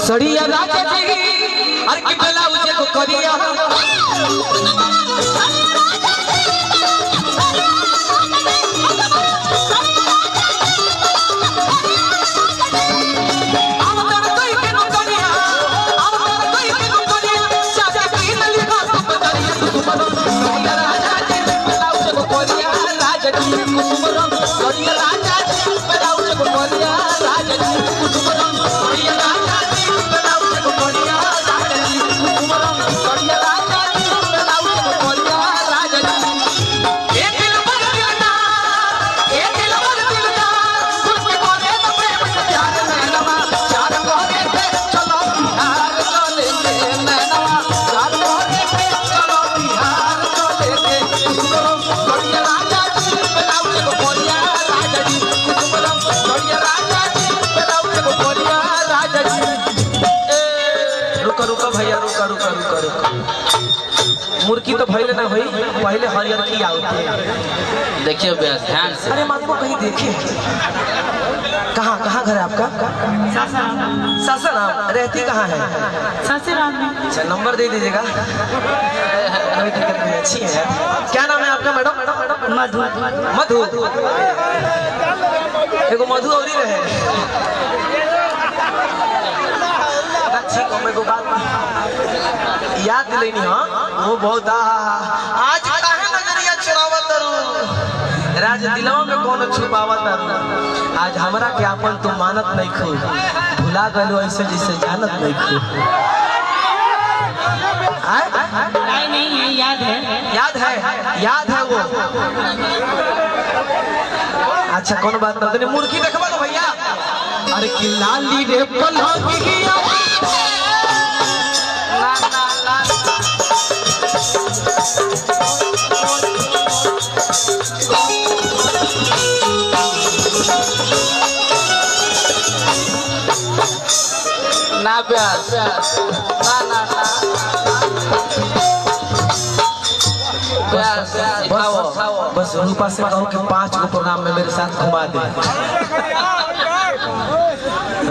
सड़िया राजा जी अरे कि ब्लाउज को करिया मुर्गी तो भैले ना हुई पहले हरियर की आउती देखिए व्यास ध्यान से। अरे माँ को कहीं देखिए कहाँ कहाँ घर है आपका? सासाराम। रहती कहाँ है? सासाराम में। अच्छा नंबर दे दीजिएगा। अच्छी है। क्या नाम है आपका मैडम? मधु। मधु एगो मधु और ही रहे। ठीक है मेरे को बात याद दिलेनी हाँ वो बहुत आज काहे नजरिया चुरावत रू राज दिलवा में कौन छुपावत रू आज हमरा के अपन तू मानत नहीं खू भुला गलो ऐसे जैसे जानत नहीं खू नहीं है याद है वो। अच्छा कौन बात नहीं मुर्गी देखबा तो भैया अरे कि लाली रे पलंगिया ना प्यास ना बस रूपा से कहो कि 5 गो प्रोग्राम में मेरे साथ घुमा दे।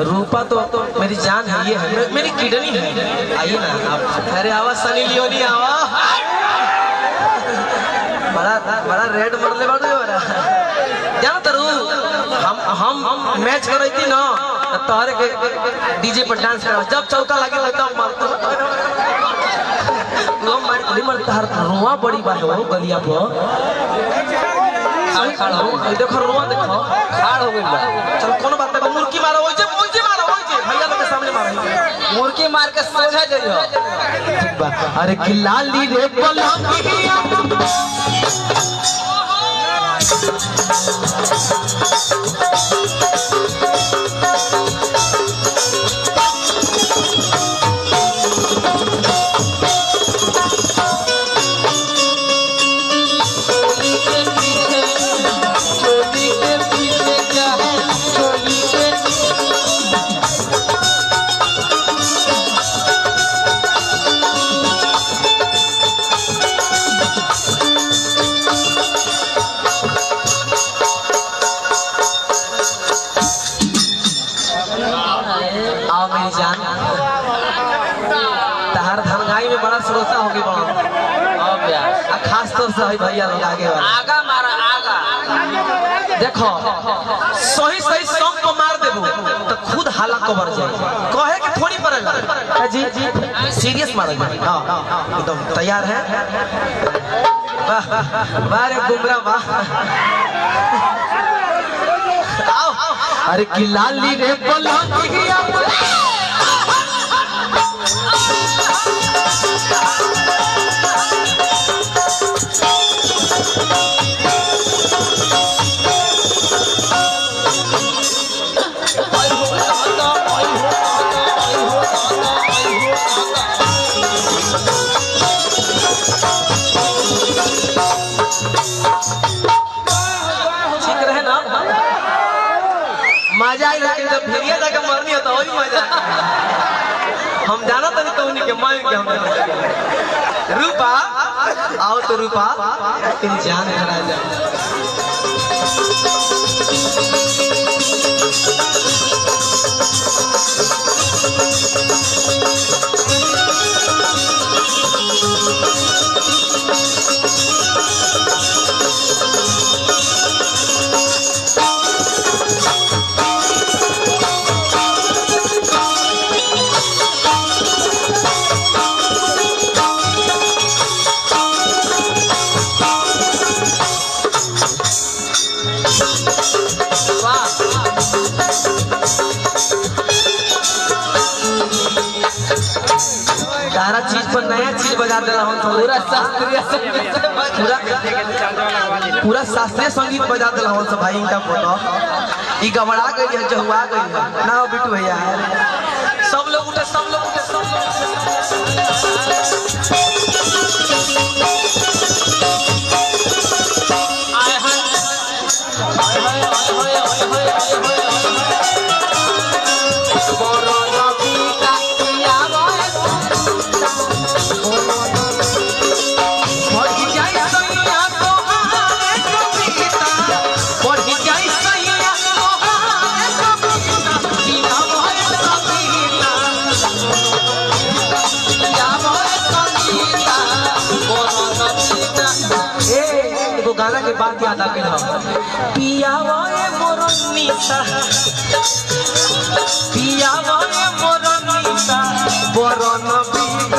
रूपा तो मेरी जान है ये है मेरी किडनी है। आइए ना आप। अरे आवाज सनी लियोनी आवा बड़ा रेड मरले बाड़ू हो जाना तरू हम मैच कर रही थी ना तोहरे के डीजे पर डांस कर जब चौका लगे तब मार रुआ बड़ी बात हो गलिया पर खड़ा हो देखो रुआ देखो खाड़ हो गई बा। चलो कौन बात है मुर्गी मारो ओए जे भैया लोग के सामने मारो मुर्गी मार के सोझा जाइयो। अरे कि लाली रे पलंगिया श्रोता होगी खास तौर से भैया लोग आगा मारा आगा देखो सही सॉन्ग को मार देबो तो खुद हाला कवर जाए कहे कि थोड़ी पड़ेगा जी सीरियस मारेगा हां एकदम तैयार है वाह वाह रे गुमरा वाह आओ अरे कि लाली रे पलंगिया मजा आई लेकिन जब भेड़िया जाके मरनी होता वही मजा हम जाना तो नहीं तो उन्हीं के मार के हम रूपा आओ तो रूपा तेरी जान है राजा तारा चीज पर नया चीज बजा देला हम पूरा शास्त्रीय संगीत से पूरा पूरा शास्त्रीय संगीत बजा देला हम सब भाई इनका फोटो ई गबड़ा गई है जहुआ गई है ना हो बिटू भैया सब लोग उठे सब लोग उठे सब लोग आए हाय आए हाय आए हाय आए हाय आए हाय कोरोना टीका किया बोए बढ़ जाई सैया तोहारे कविता बढ़ जाई सैया तोहारे कविता जीना मोहे कविता किया बोए संगीता कोरोना टीका ए एगो गाना के बात याद आ गइल पिया मोए मोरनीता पिया मोए मोरनीता बरन बीग